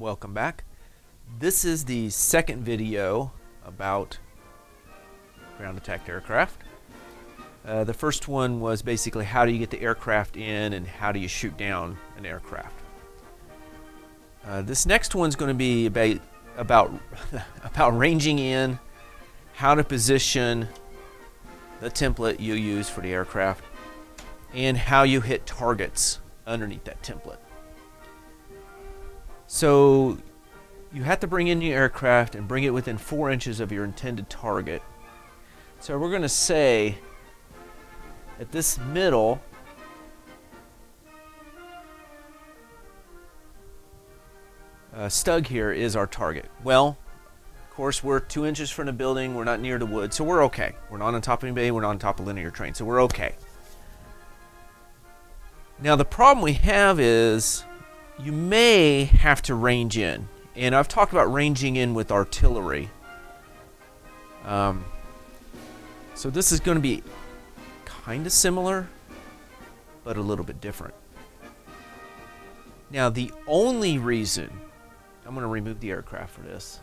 Welcome back. This is the second video about ground attack aircraft. The first one was basically how do you get the aircraft in and how do you shoot down an aircraft. This next one's going to be about ranging in, how to position the template you use for the aircraft, and how you hit targets underneath that template. So you have to bring in your aircraft and bring it within 4 inches of your intended target. So we're going to say at this middle stug here is our target. Well, of course, we're 2 inches from the building, we're not near the wood, so we're okay. We're not on top of anybody, we're not on top of linear terrain, so we're okay. Now the problem we have is you may have to range in, and I've talked about ranging in with artillery. So this is going to be kind of similar, but a little bit different. Now the only reason, I'm going to remove the aircraft for this.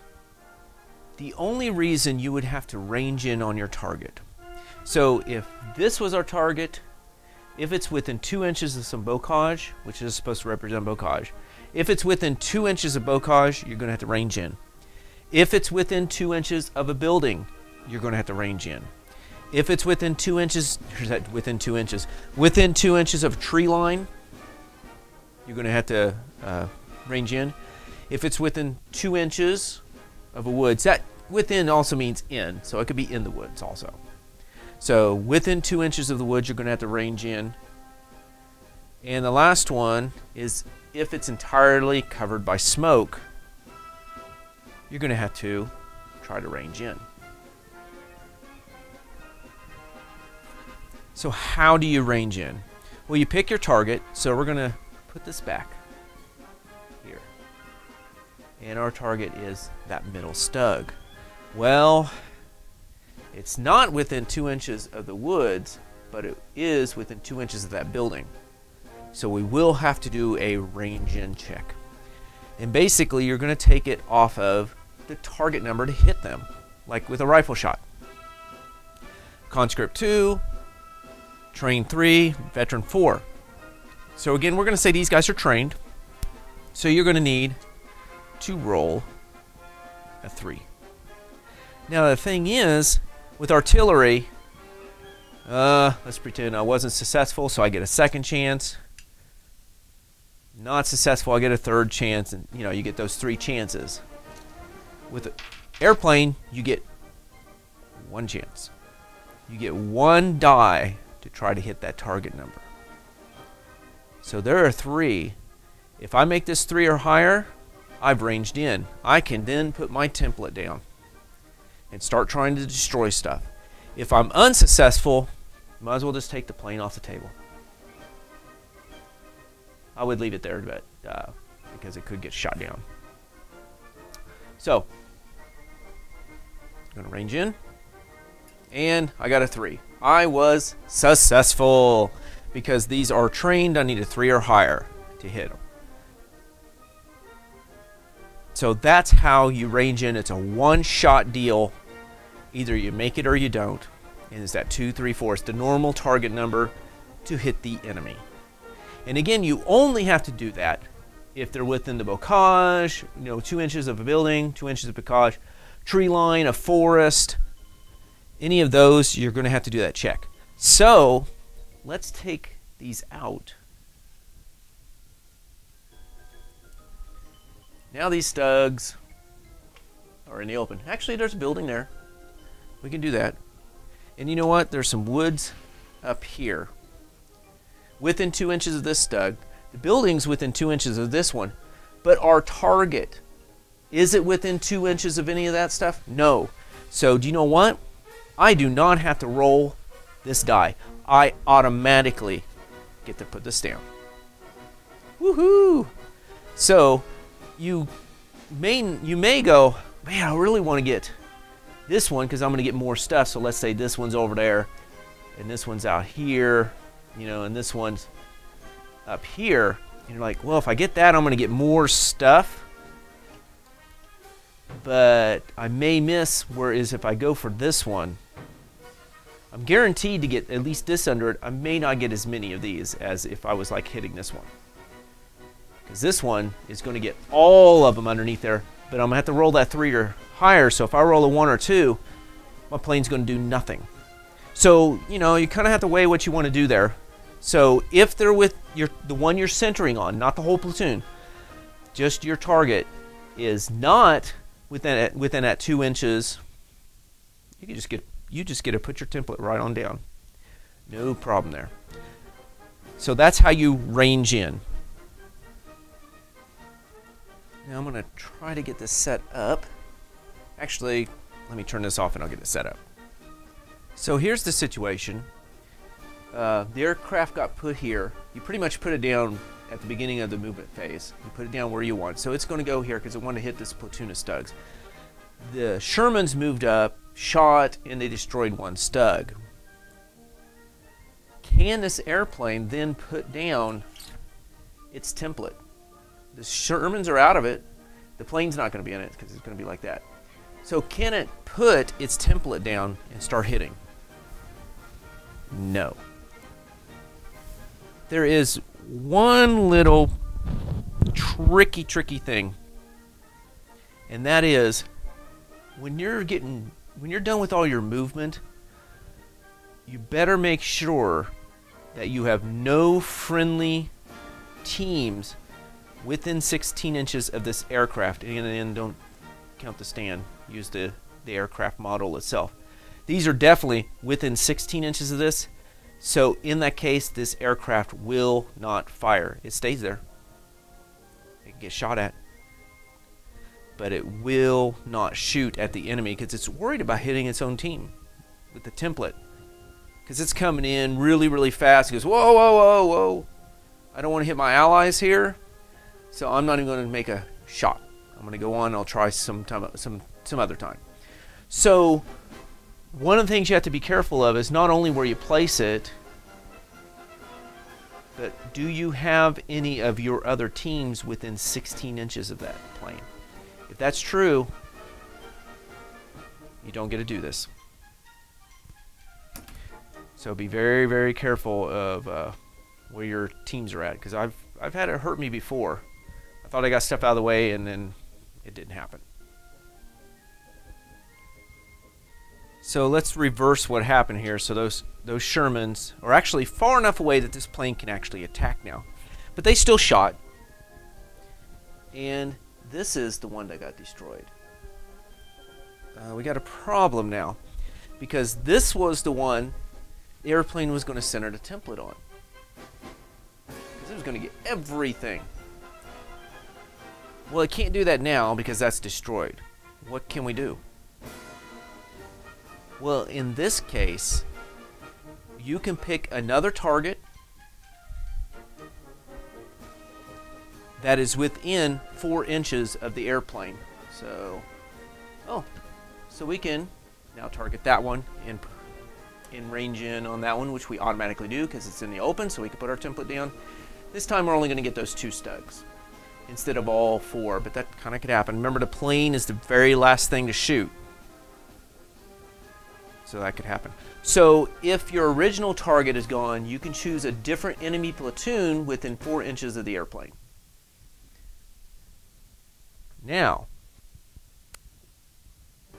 The only reason you would have to range in on your target. So if this was our target, if it's within 2 inches of some bocage, which is supposed to represent bocage, if it's within 2 inches of bocage, you're going to have to range in. If it's within 2 inches of a building, you're going to have to range in. If it's within 2 inches, within 2 inches of a tree line, you're going to have to range in. If it's within 2 inches of a woods, that within also means in, so it could be in the woods also. So within 2 inches of the woods, you're going to have to range in. And the last one is if it's entirely covered by smoke, you're going to have to try to range in. So how do you range in? Well, you pick your target. So we're going to put this back here. And our target is that middle stug. Well, it's not within 2 inches of the woods, but it is within 2 inches of that building. So we will have to do a range-in check. And basically, you're going to take it off of the target number to hit them, like with a rifle shot. Conscript 2, Train 3, Veteran 4. So again, we're going to say these guys are trained. So you're going to need to roll a 3. Now the thing is, with artillery, let's pretend I wasn't successful, so I get a second chance. Not successful, I get a third chance, and you get those 3 chances. With an airplane, you get 1 chance. You get 1 die to try to hit that target number. So there are 3. If I make this 3 or higher, I've ranged in. I can then put my template down and start trying to destroy stuff. If I'm unsuccessful, might as well just take the plane off the table. I would leave it there, but because it could get shot down. So I'm going to range in, and I got a 3. I was successful because these are trained. I need a 3 or higher to hit them. So that's how you range in. It's a one-shot deal. Either you make it or you don't. And it's that 2, 3, 4. It's the normal target number to hit the enemy. And again, you only have to do that if they're within the bocage, 2 inches of a building, 2 inches of bocage, tree line, a forest, any of those, you're going to have to do that check. So let's take these out. Now these stugs are in the open. Actually, there's a building there. We can do that. And you know what? There's some woods up here. Within 2 inches of this stug. The building's within 2 inches of this one. But our target, is it within 2 inches of any of that stuff? No. So do you know what? I do not have to roll this die. I automatically get to put this down. Woohoo! So you may go, man, I really want to get this one because I'm going to get more stuff. So let's say this one's over there and this one's out here, and this one's up here. And you're like, well, if I get that, I'm going to get more stuff. but I may miss, whereas if I go for this one, I'm guaranteed to get at least this under it. I may not get as many of these as if I was like hitting this one. Because this one is going to get all of them underneath there, but I'm going to have to roll that 3 or higher, so if I roll a 1 or 2, my plane's going to do nothing. So, you know, you kind of have to weigh what you want to do there. So if they're with the one you're centering on, not the whole platoon, just your target is not within that 2 inches, you just get to put your template right on down. No problem there. So that's how you range in. Now I'm going to try to get this set up. Actually, let me turn this off and I'll get it set up. So here's the situation. The aircraft got put here. You pretty much put it down at the beginning of the movement phase. You put it down where you want. So it's going to go here because it wanted to hit this platoon of Stugs. The Shermans moved up, shot, and they destroyed 1 Stug. Can this airplane then put down its template? The Shermans are out of it. The plane's not going to be in it because it's going to be like that. So can it put its template down and start hitting? No. There is one little tricky thing, and that is when you're done with all your movement, you better make sure that you have no friendly teams within 16 inches of this aircraft, and then don't count the stand, use the aircraft model itself. These are definitely within 16 inches of this. So in that case, this aircraft will not fire. It stays there. It can get shot at. But it will not shoot at the enemy because it's worried about hitting its own team with the template. Because it's coming in really fast. It goes, whoa, whoa, whoa, whoa. I don't want to hit my allies here. So I'm not even going to make a shot. I'm going to go on and I'll try some other time. So one of the things you have to be careful of is not only where you place it, but do you have any of your other teams within 16 inches of that plane? If that's true, you don't get to do this. So be very careful of where your teams are at, because I've had it hurt me before. I thought I got stuff out of the way and then it didn't happen. So let's reverse what happened here. So those Shermans are actually far enough away that this plane can actually attack now. But they still shot. And this is the one that got destroyed. We got a problem now. Because this was the one the airplane was going to center the template on. Because it was going to get everything. Well, it can't do that now because that's destroyed. What can we do? Well, in this case, you can pick another target that is within 4 inches of the airplane. So we can now target that one and range in on that one, which we automatically do because it's in the open, so we can put our template down. This time we're only going to get those 2 Stugs instead of all 4, but that kind of could happen. Remember, the plane is the very last thing to shoot. So that could happen. So if your original target is gone, you can choose a different enemy platoon within 4 inches of the airplane. Now,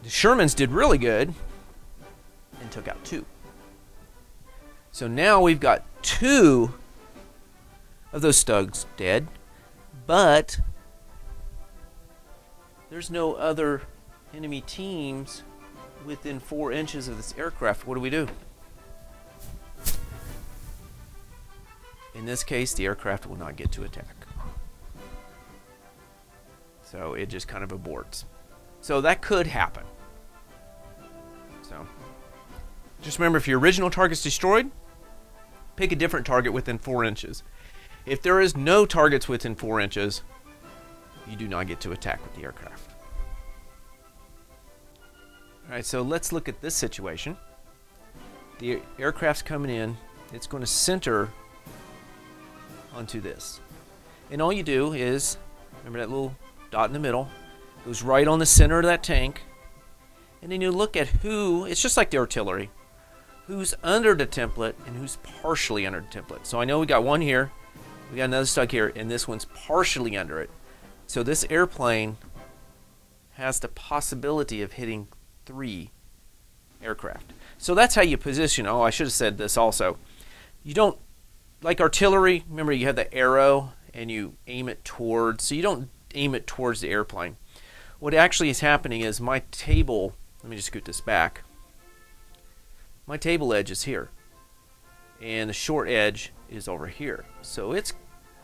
the Shermans did really good and took out 2. So now we've got 2 of those Stugs dead, but there's no other enemy teams within 4 inches of this aircraft. What do we do? In this case, the aircraft will not get to attack. So it just kind of aborts. So that could happen. So just remember, if your original target's destroyed, pick a different target within 4 inches. If there is no targets within 4 inches, you do not get to attack with the aircraft. Alright, so let's look at this situation. The aircraft's coming in. It's going to center onto this. And all you do is, remember that little dot in the middle, Goes right on the center of that tank. And then you look at who, it's just like the artillery, who's under the template and who's partially under the template. So I know we got one here, we got another stuck here, and this one's partially under it. So this airplane has the possibility of hitting 3 aircraft. So that's how you position. Oh, I should have said this also. You don't, like artillery, remember you have the arrow and you aim it towards, so you don't aim it towards the airplane. What actually is happening is my table, let me just scoot this back. My table edge is here, and the short edge is over here. So it's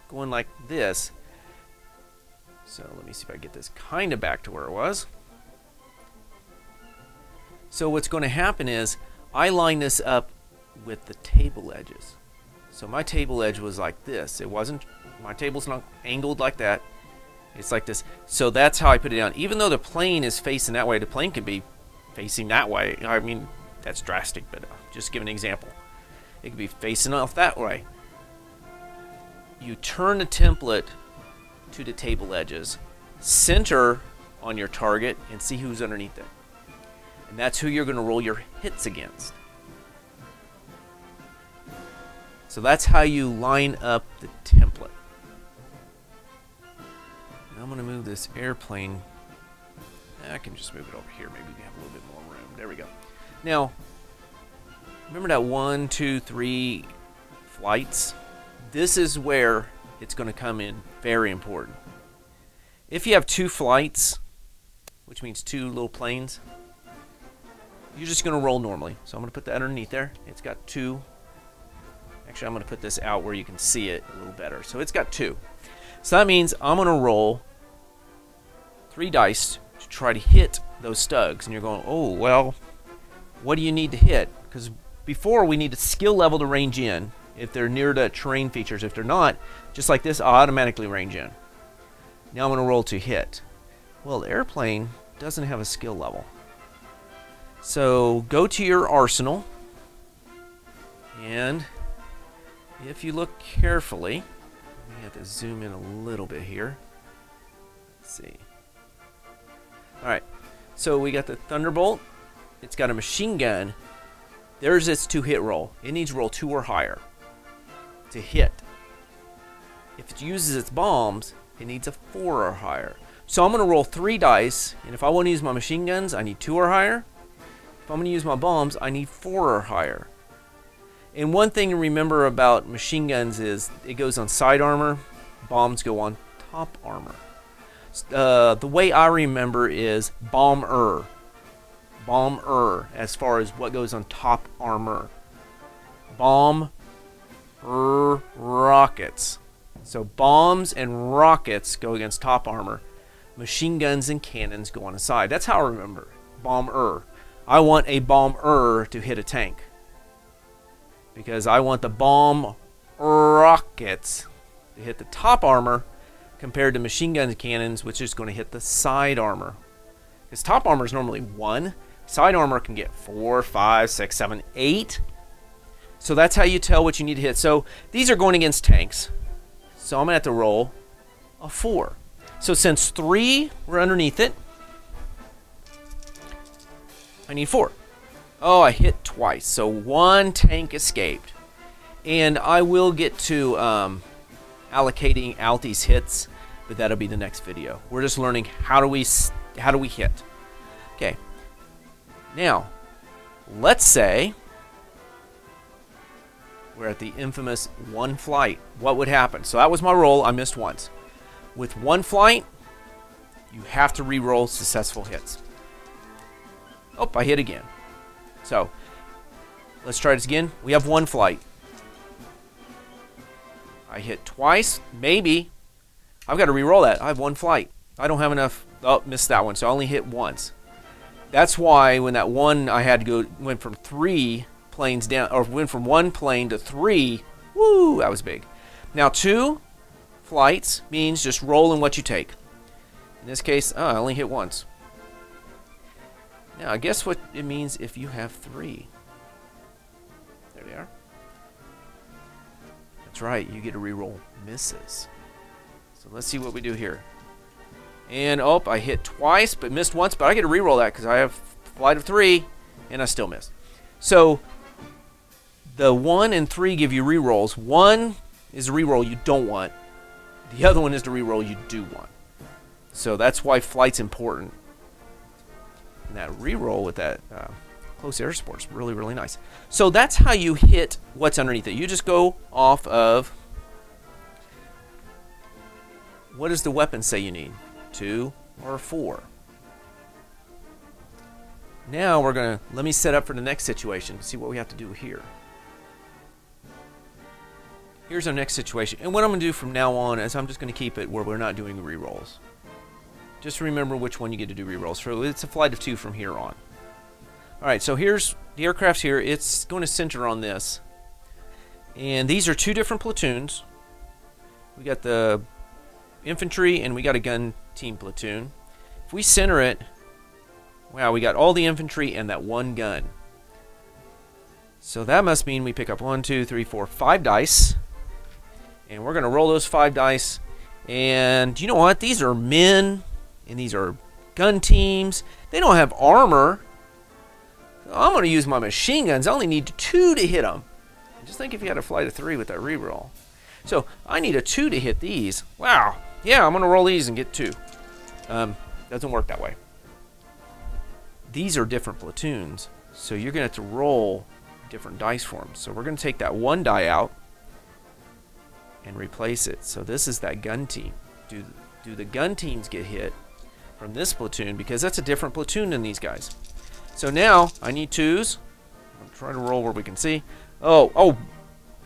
going like this. So let me see if I get this kind of back to where it was. So what's going to happen is I line this up with the table edges. So my table edge was like this. It wasn't, my table's not angled like that. It's like this. So that's how I put it down. Even though the plane is facing that way, the plane could be facing that way. I mean, that's drastic, but just give an example. It could be facing off that way. You turn the template to the table edges, center on your target, and see who's underneath it. And that's who you're going to roll your hits against. So that's how you line up the template. Now I'm going to move this airplane. I can just move it over here. Maybe we have a little bit more room. There we go. Now, remember that 1, 2, 3 flights? This is where it's going to come in very important. If you have 2 flights, which means 2 little planes, you're just going to roll normally. So I'm going to put that underneath there. It's got 2. Actually, I'm going to put this out where you can see it a little better. So it's got 2. So that means I'm going to roll 3 dice to try to hit those stugs. And you're going, oh, well, what do you need to hit? Because before we need a skill level to range in if they're near the terrain features. If they're not, just like this, I'll automatically range in. Now I'm going to roll to hit. Well, the airplane doesn't have a skill level. So go to your arsenal, and if you look carefully, we have to zoom in a little bit here. Let's see. Alright, so we got the Thunderbolt. It's got a machine gun. There's its to hit roll. It needs to roll 2 or higher to hit. If it uses its bombs, it needs a 4 or higher. So I'm going to roll 3 dice, and if I want to use my machine guns, I need 2 or higher. If I'm going to use my bombs, I need 4 or higher. And one thing to remember about machine guns is it goes on side armor, bombs go on top armor. The way I remember is bomber. Bomber, as far as what goes on top armor. Bomb, rockets. So bombs and rockets go against top armor. Machine guns and cannons go on the side. That's how I remember. Bomber. I want a bomber to hit a tank, because I want the bomb rockets to hit the top armor compared to machine guns and cannons, which is going to hit the side armor. Because top armor is normally 1. Side armor can get 4, 5, 6, 7, 8. So that's how you tell what you need to hit. So these are going against tanks. So I'm going to have to roll a 4. So since 3 were underneath it, I need 4. Oh, I hit twice. So 1 tank escaped. And I will get to allocating out these hits, but that'll be the next video. We're just learning how do we hit. Okay. Now, let's say we're at the infamous 1 flight. What would happen? So that was my roll. I missed once. With 1 flight, you have to re-roll successful hits. Oh, I hit again. So, let's try this again. We have 1 flight. I hit twice, maybe. I've got to re-roll that. I have 1 flight. I don't have enough. Oh, missed that one. So I only hit once. That's why when that one I had to go, went from 3 planes down, or went from 1 plane to 3. Woo, that was big. Now 2 flights means just rolling what you take. In this case, I only hit once. Now, guess what it means if you have 3. There they are. That's right, you get to reroll misses. So let's see what we do here. And, oh, I hit twice, but missed once. But I get to re-roll that because I have flight of 3, and I still missed. So, the 1 and 3 give you re-rolls. 1 is a re-roll you don't want. The other one is the re-roll you do want. So, that's why flight's important. And that re-roll with that close air support is really, really nice. So, that's how you hit what's underneath it. You just go off of... What does the weapon say you need? 2 or 4? Now we're going to, let me set up for the next situation, see what we have to do here. Here's our next situation. And what I'm going to do from now on is I'm just going to keep it where we're not doing re-rolls. Just remember which one you get to do re-rolls. So it's a flight of 2 from here on. Alright, so here's, the aircraft's here. It's going to center on this. And these are 2 different platoons. We got the infantry and we got a gun team platoon. If we center it, wow, we got all the infantry and that one gun. So that must mean we pick up 1, 2, 3, 4, 5 dice. And we're going to roll those 5 dice. And you know what? These are men and these are gun teams. They don't have armor. I'm going to use my machine guns. I only need 2 to hit them. Just think if you had a flight of 3 with that reroll. So I need a 2 to hit these. Wow. Yeah, I'm going to roll these and get 2. Doesn't work that way. These are different platoons, so you're going to have to roll different dice for them. So we're going to take that 1 die out and replace it. So this is that gun team. Do the gun teams get hit from this platoon? Because that's a different platoon than these guys. So now I need 2s. I'm trying to roll where we can see. Oh,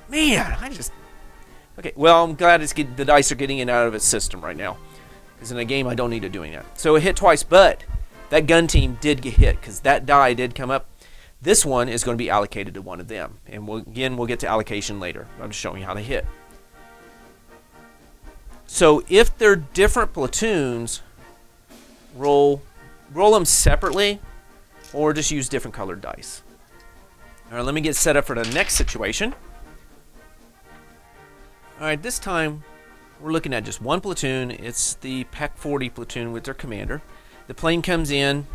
man, okay, well, I'm glad the dice are getting it out of its system right now. Because in a game, I don't need to doing that. So it hit twice, but that gun team did get hit because that die did come up. This one is going to be allocated to one of them. And we'll get to allocation later. I'm just showing you how they hit. So if they're different platoons, roll them separately or just use different colored dice. All right, let me get set up for the next situation. All right, this time we're looking at just one platoon. It's the PAC 40 platoon with their commander. The plane comes in,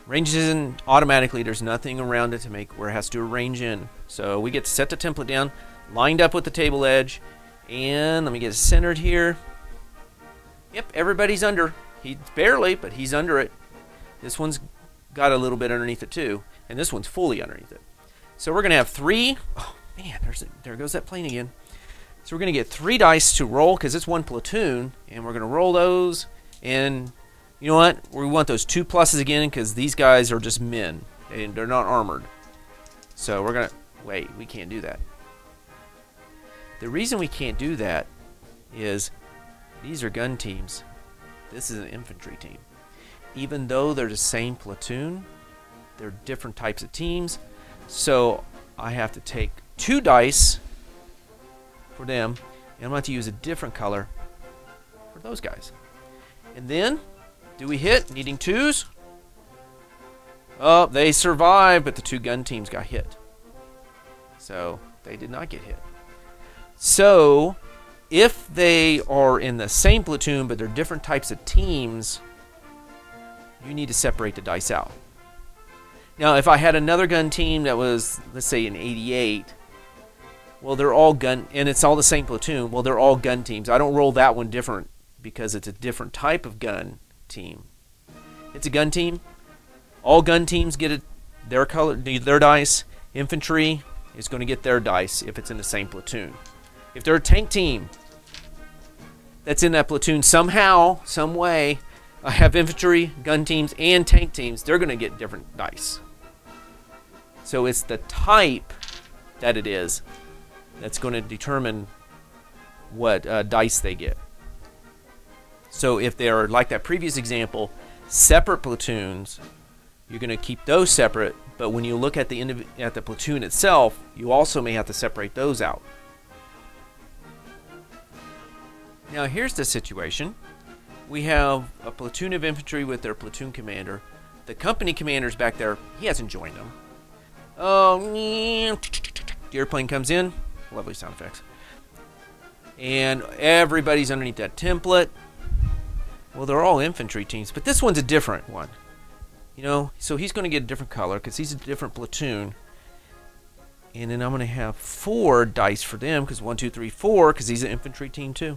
ranges in automatically. There's nothing around it to make where it has to range in. So we get to set the template down, lined up with the table edge, and let me get it centered here. Yep, everybody's under. He's barely, but he's under it. This one's got a little bit underneath it too, and this one's fully underneath it. So we're going to have 3. Oh man, there goes that plane again. So we're going to get 3 dice to roll because it's one platoon, and we're going to roll those. And you know what? We want those 2 pluses again because these guys are just men and they're not armored. So we're going to wait. We can't do that. The reason we can't do that is these are gun teams. This is an infantry team. Even though they're the same platoon, they're different types of teams. So I have to take 2 dice for them, and I'm going to have to use a different color for those guys. And then, do we hit? Needing 2s? Oh, they survived, but the 2 gun teams got hit. So, they did not get hit. So, if they are in the same platoon, but they're different types of teams, you need to separate the dice out. Now, if I had another gun team that was, let's say, an 88, well, they're all gun, and it's all the same platoon. Well, they're all gun teams. I don't roll that one different because it's a different type of gun team. It's a gun team. All gun teams get their color, their dice. Infantry is going to get their dice if it's in the same platoon. If they're a tank team that's in that platoon somehow, some way, I have infantry, gun teams, and tank teams. They're going to get different dice. So it's the type that it is that's going to determine what dice they get. So if they are, like that previous example, separate platoons, you're going to keep those separate, but when you look at the platoon itself, you also may have to separate those out. Now here's the situation. We have a platoon of infantry with their platoon commander. The company commander's back there. He hasn't joined them. Oh, the airplane comes in. Lovely sound effects. And everybody's underneath that template. Well, they're all infantry teams, but this one's a different one. You know, so he's going to get a different color because he's a different platoon. And then I'm going to have 4 dice for them because 1, 2, 3, 4 because he's an infantry team too.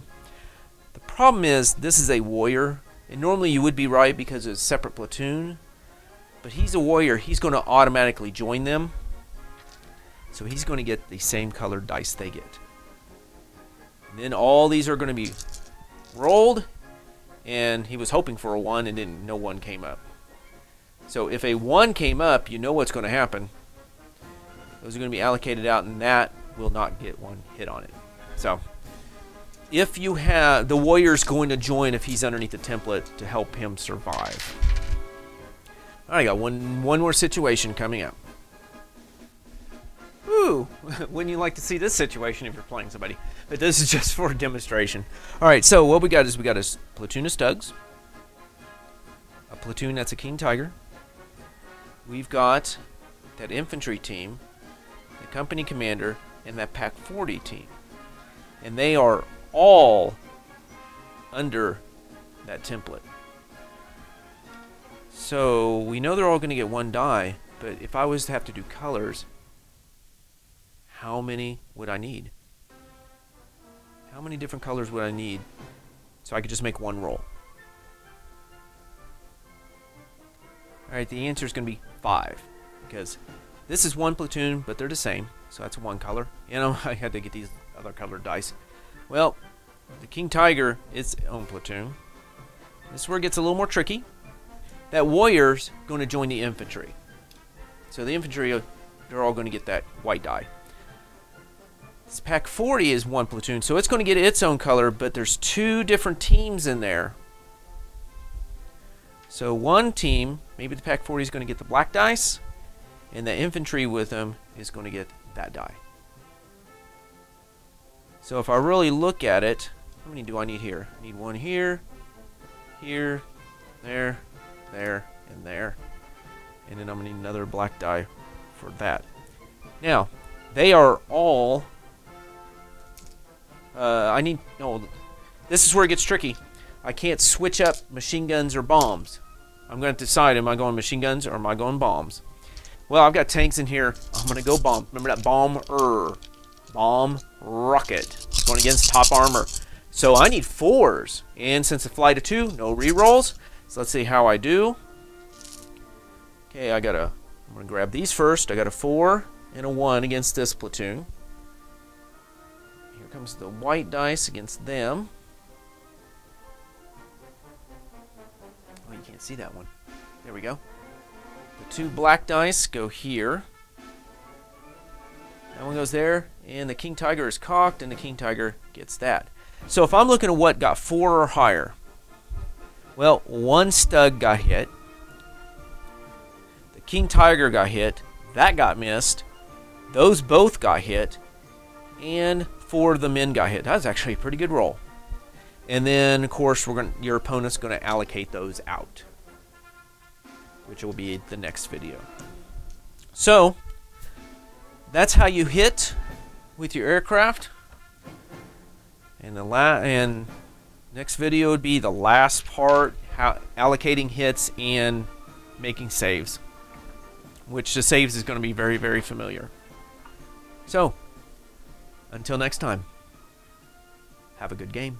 The problem is this is a warrior. And normally you would be right because it's a separate platoon. But he's a warrior. He's going to automatically join them. So he's going to get the same colored dice they get. And then all these are going to be rolled. And he was hoping for a 1 and then no 1 came up. So if a 1 came up, you know what's going to happen. Those are going to be allocated out, and that will not get 1 hit on it. So if you have the warrior's going to join if he's underneath the template to help him survive. All right, I got one more situation coming up. Woo! Wouldn't you like to see this situation if you're playing somebody? But this is just for a demonstration. All right, so what we got is we got a platoon of Stugs, a platoon that's a King Tiger. We've got that infantry team, the company commander, and that Pack 40 team. And they are all under that template. So we know they're all going to get 1 die, but if I was to have to do colors, how many would I need? How many different colors would I need so I could just make 1 roll? Alright, the answer is going to be 5, because this is 1 platoon, but they're the same, so that's 1 color. You know, I had to get these other colored dice. Well, the King Tiger is its own platoon. This is where it gets a little more tricky. That warrior's going to join the infantry. So the infantry, they're all going to get that white die. This Pack 40 is 1 platoon, so it's going to get its own color, but there's 2 different teams in there. So one team, maybe the Pack 40 is going to get the black dice, and the infantry with them is going to get that die. So if I really look at it, how many do I need here? I need 1 here, here, there, there, and there. And then I'm going to need another black die for that. Now, they are all... this is where it gets tricky. I can't switch up machine guns or bombs. I'm going to decide, am I going machine guns or am I going bombs? Well, I've got tanks in here. I'm going to go bomb. Remember that bomber? Bomb rocket. Going against top armor. So I need 4s. And since it fly to 2, no rerolls. So let's see how I do. Okay, I'm going to grab these first. I got a 4 and a 1 against this platoon. Here comes the white dice against them. Oh, you can't see that one. There we go. The 2 black dice go here. That one goes there, and the King Tiger is cocked, and the King Tiger gets that. So if I'm looking at what got 4 or higher, well, 1 Stug got hit. The King Tiger got hit. That got missed. Those both got hit. And 4 of the men got hit. That was actually a pretty good roll. And then, of course, your opponent's going to allocate those out, which will be the next video. So, that's how you hit with your aircraft. And next video would be the last part, how allocating hits and making saves, which the saves is going to be very, very familiar. So, until next time, have a good game.